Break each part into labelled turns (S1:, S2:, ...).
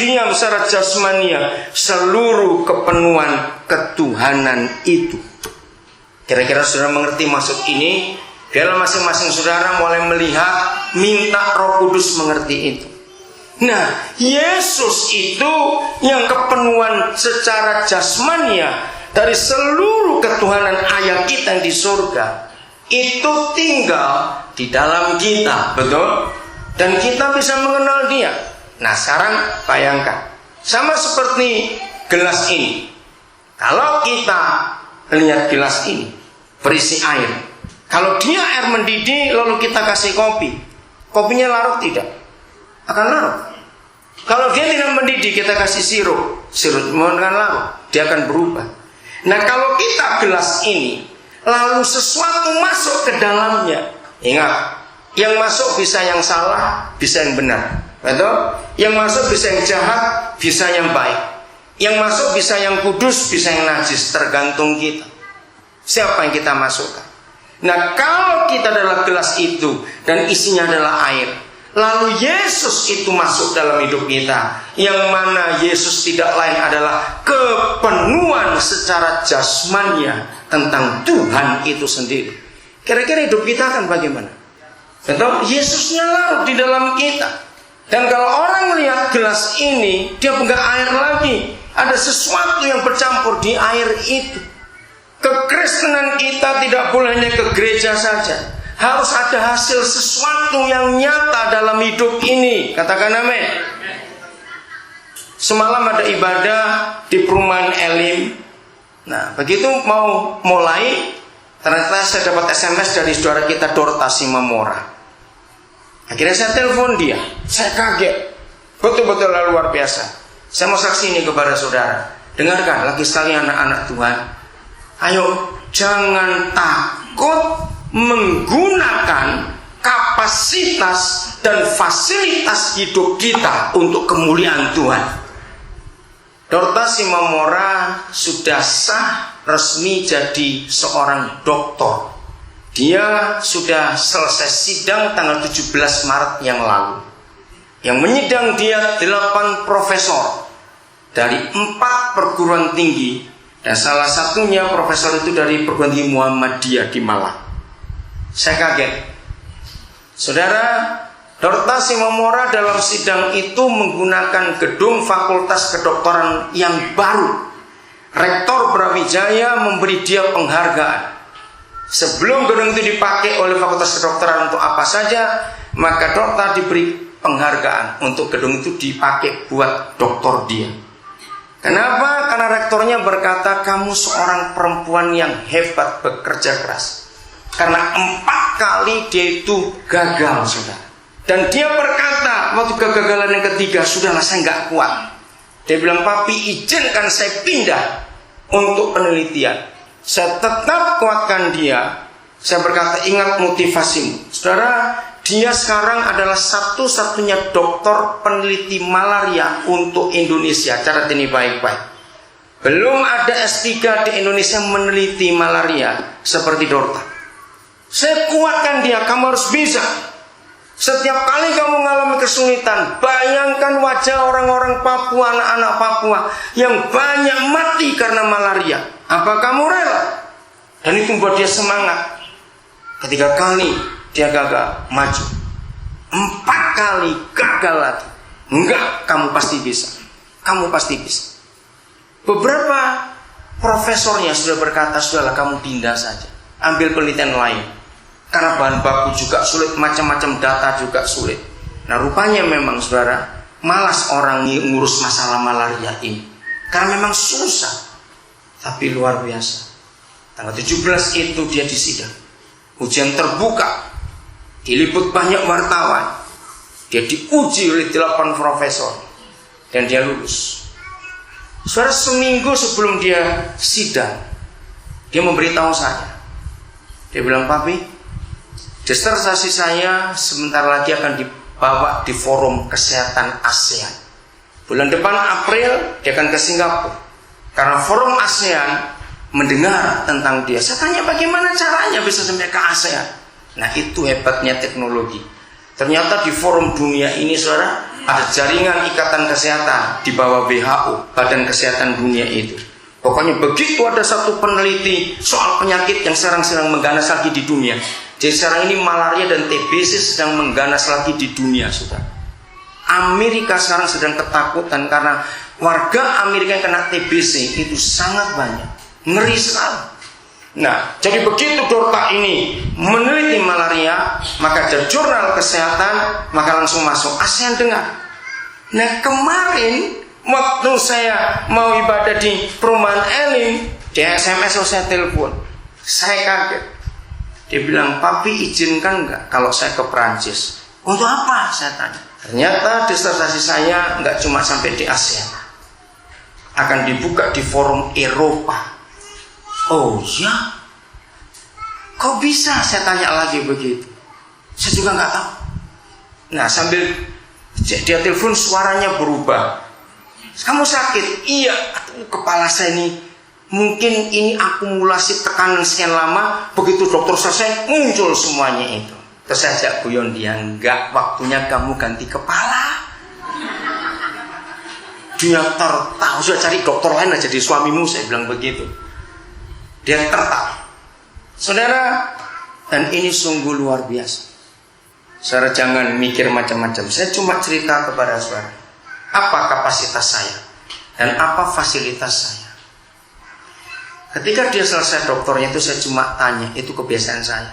S1: terdiam secara jasmania seluruh kepenuhan ketuhanan itu. Kira-kira saudara mengerti maksud ini? Biarlah masing-masing saudara mulai melihat, minta Roh Kudus mengerti itu. Nah, Yesus itu yang kepenuhan secara jasmania dari seluruh ketuhanan ayah kita yang di surga, itu tinggal di dalam kita, betul? Dan kita bisa mengenal dia. Nah, sekarang bayangkan, sama seperti gelas ini. Kalau kita lihat gelas ini berisi air, kalau dia air mendidih lalu kita kasih kopi, kopinya larut tidak? Akan larut. Kalau dia tidak mendidih kita kasih sirup akan larut, dia akan berubah. Nah, kalau kita gelas ini lalu sesuatu masuk ke dalamnya, ingat, yang masuk bisa yang salah, bisa yang benar, betul? Yang masuk bisa yang jahat, bisa yang baik. Yang masuk bisa yang kudus, bisa yang najis, tergantung kita. Siapa yang kita masukkan? Nah, kalau kita adalah gelas itu dan isinya adalah air, lalu Yesus itu masuk dalam hidup kita, yang mana Yesus tidak lain adalah kepenuhan secara jasmania tentang Tuhan itu sendiri. Kira-kira hidup kita akan bagaimana? Betul? Yesusnya larut di dalam kita. Dan kalau orang melihat gelas ini, dia enggak air lagi, ada sesuatu yang bercampur di air itu. Kekristenan kita tidak boleh hanya ke gereja saja, harus ada hasil sesuatu yang nyata dalam hidup ini. Katakan amin. Semalam ada ibadah di perumahan Elim. Nah, begitu mau mulai, ternyata saya dapat SMS dari saudara kita Dorta Simamora. Akhirnya saya telepon dia. Saya kaget, betul-betul luar biasa. Saya mau saksi ini kepada saudara. Dengarkan lagi sekali anak-anak Tuhan. Ayo, jangan takut menggunakan kapasitas dan fasilitas hidup kita untuk kemuliaan Tuhan. Dorta Simamora sudah sah resmi jadi seorang doktor. Dia sudah selesai sidang tanggal 17 Maret yang lalu. Yang menyidang dia 8 profesor dari 4 perguruan tinggi, dan salah satunya profesor itu dari perguruan tinggi Muhammadiyah di Malang. Saya kaget. Saudara, Dorta Simamora dalam sidang itu menggunakan gedung fakultas kedokteran yang baru. Rektor Brawijaya memberi dia penghargaan. Sebelum gedung itu dipakai oleh fakultas kedokteran untuk apa saja, maka Dorta diberi penghargaan untuk gedung itu dipakai buat doktor dia. Kenapa? Karena rektornya berkata, kamu seorang perempuan yang hebat, bekerja keras. Karena 4 kali dia itu gagal, saudara. Dan dia berkata, waktu kegagalan yang ketiga, sudahlah saya nggak kuat. Dia bilang, papi izinkan saya pindah untuk penelitian. Saya tetap kuatkan dia. Saya berkata, ingat motivasimu. Saudara, dia sekarang adalah satu-satunya dokter peneliti malaria untuk Indonesia. Catat ini baik-baik. Belum ada S3 di Indonesia meneliti malaria seperti Dorta. Saya kuatkan dia, kamu harus bisa. Setiap kali kamu mengalami kesulitan, bayangkan wajah orang-orang Papua, anak-anak Papua yang banyak mati karena malaria. Apa kamu rela? Dan itu membuat dia semangat. Ketiga kali dia gagal, maju. 4 kali gagal lagi. Enggak, kamu pasti bisa. Kamu pasti bisa. Beberapa profesornya sudah berkata, sudahlah kamu pindah saja, ambil penelitian lain. Karena bahan baku juga sulit, macam-macam data juga sulit. Nah, rupanya memang saudara, malas orang ngurus masalah malaria ini. Karena memang susah. Tapi luar biasa. Tanggal 17 itu dia disidang. Ujian terbuka. Diliput banyak wartawan. Dia diuji oleh 8 profesor. Dan dia lulus. Saudara, seminggu sebelum dia sidang, dia memberitahu saya. Dia bilang, papi, disertasi saya sebentar lagi akan dibawa di forum kesehatan ASEAN. Bulan depan April dia akan ke Singapura. Karena forum ASEAN mendengar tentang dia. Saya tanya bagaimana caranya bisa sampai ke ASEAN. Nah, itu hebatnya teknologi. Ternyata di forum dunia ini, saudara, ada jaringan ikatan kesehatan di bawah WHO, Badan Kesehatan Dunia itu. Pokoknya begitu ada satu peneliti soal penyakit yang sekarang sedang mengganas lagi di dunia. Jadi sekarang ini malaria dan TBC sedang mengganas lagi di dunia, saudara. Amerika sekarang sedang ketakutan karena warga Amerika yang kena TBC itu sangat banyak. Ngeri sekali. Nah, jadi begitu Dorta ini meneliti malaria, maka ada jurnal kesehatan, maka langsung masuk. ASEAN dengar. Nah, kemarin waktu saya mau ibadah di perumahan Elim, di SMS saya telepon. Saya kaget. Dia bilang, "Papi izinkan nggak kalau saya ke Perancis?" "Untuk apa?" saya tanya. Ternyata disertasi saya nggak cuma sampai di ASEAN, akan dibuka di forum Eropa. "Oh ya? Kok bisa?" saya tanya lagi begitu. Saya juga nggak tahu. Nah, sambil dia telepon suaranya berubah. "Kamu sakit?" "Iya." "Aduh, kepala saya ini mungkin ini akumulasi tekanan sekian lama." Begitu dokter selesai muncul semuanya itu. Terus saya ajak guyon dia, "Enggak, waktunya kamu ganti kepala." Dia tertawa. "Sudah cari dokter lain aja di suamimu," saya bilang begitu. Dia tertawa. Saudara, dan ini sungguh luar biasa. Saudara jangan mikir macam-macam. Saya cuma cerita kepada saudara apa kapasitas saya dan apa fasilitas saya. Ketika dia selesai dokternya itu, saya cuma tanya, itu kebiasaan saya,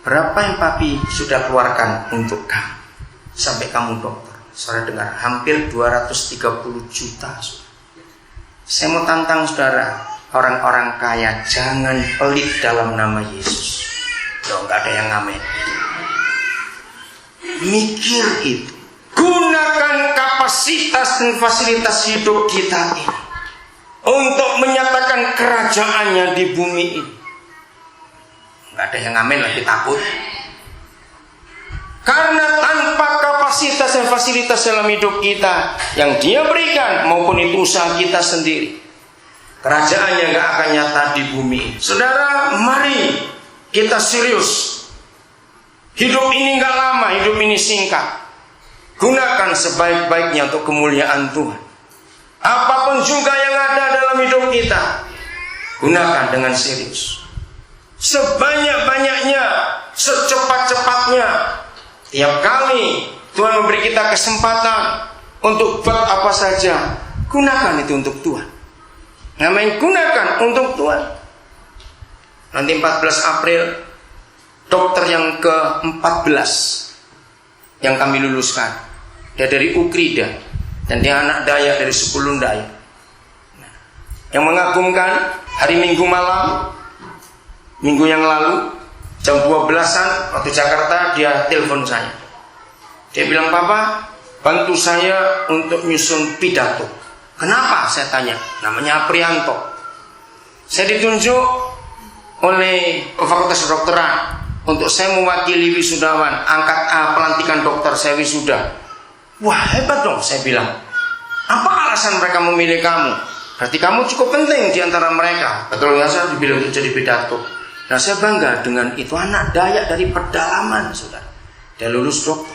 S1: "Berapa yang papi sudah keluarkan untuk kamu sampai kamu dokter?" Saudara dengar, hampir 230 juta. Saya mau tantang saudara, orang-orang kaya, jangan pelit dalam nama Yesus. Loh, nggak ada yang ngamen. Mikir itu. Gunakan kapasitas dan fasilitas hidup kita ini untuk menyatakan kerajaannya di bumi ini. Nggak ada yang ngamen lagi, takut. Karena tanpa kapasitas dan fasilitas dalam hidup kita yang Dia berikan maupun itu usaha kita sendiri, kerajaannya nggak akan nyata di bumi. Saudara, mari kita serius. Hidup ini nggak lama, hidup ini singkat. Gunakan sebaik-baiknya untuk kemuliaan Tuhan. Apapun juga yang ada dalam hidup kita, gunakan dengan serius. Sebanyak-banyaknya, secepat-cepatnya. Tiap kali Tuhan memberi kita kesempatan untuk buat apa saja, gunakan itu untuk Tuhan. Ngapain? Gunakan untuk Tuhan. Nanti 14 April dokter yang ke-14 yang kami luluskan, dia dari Ukrida dan dia anak Dayak dari suku Dayak. Yang mengagumkan, hari Minggu malam, minggu yang lalu jam 12-an waktu Jakarta, dia telepon saya. Dia bilang, "Papa, bantu saya untuk nyusun pidato." "Kenapa?" saya tanya. Namanya Aprianto. Saya ditunjuk oleh Fakultas Kedokteran untuk saya mewakili wisudawan angkat pelantikan dokter saya wisuda. "Wah, hebat dong," saya bilang. "Apa alasan mereka memilih kamu? Berarti kamu cukup penting di antara mereka." "Betul ya," saya dibilang untuk jadi pidato. Nah, saya bangga dengan itu, anak Dayak dari pedalaman, saudara. Dia lulus dokter.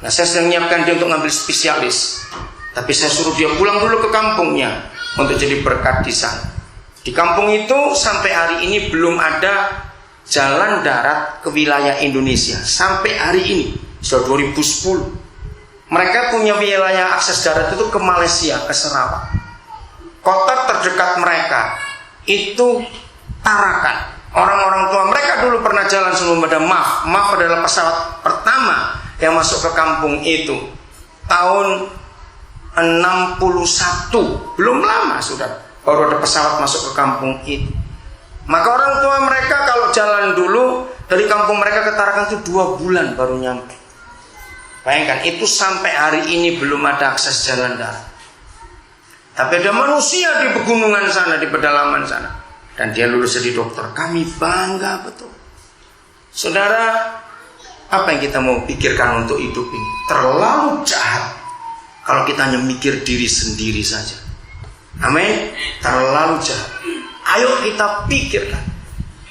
S1: Nah, saya sedang menyiapkan dia untuk ngambil spesialis. Tapi saya suruh dia pulang dulu ke kampungnya untuk jadi berkat di sana. Di kampung itu sampai hari ini belum ada jalan darat ke wilayah Indonesia. Sampai hari ini, sudah 2010. Mereka punya wilayah akses darat itu ke Malaysia, ke Sarawak. Kota terdekat mereka itu Tarakan. Orang-orang tua mereka dulu pernah jalan sebelum ada MAF. MAF adalah pesawat pertama yang masuk ke kampung itu tahun 61. Belum lama sudah baru ada pesawat masuk ke kampung itu. Maka orang tua mereka kalau jalan dulu dari kampung mereka ke Tarakan itu 2 bulan baru nyampe. Bayangkan, itu sampai hari ini belum ada akses jalan darat. Tapi ada manusia di pegunungan sana, di pedalaman sana, dan dia lulus jadi dokter. Kami bangga betul. Saudara, apa yang kita mau pikirkan untuk hidup ini? Terlalu jahat kalau kita hanya mikir diri sendiri saja. Amin. Terlalu jahat. Ayo kita pikirkan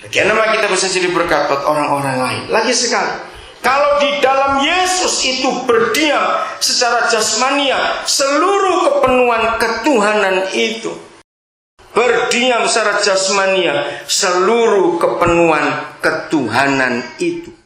S1: bagaimana kita bisa jadi berkat buat orang-orang lain. Lagi sekali, Kalau di dalam Yesus itu berdiam secara jasmania, seluruh kepenuhan ketuhanan itu berdiam secara jasmania, seluruh kepenuhan ketuhanan itu.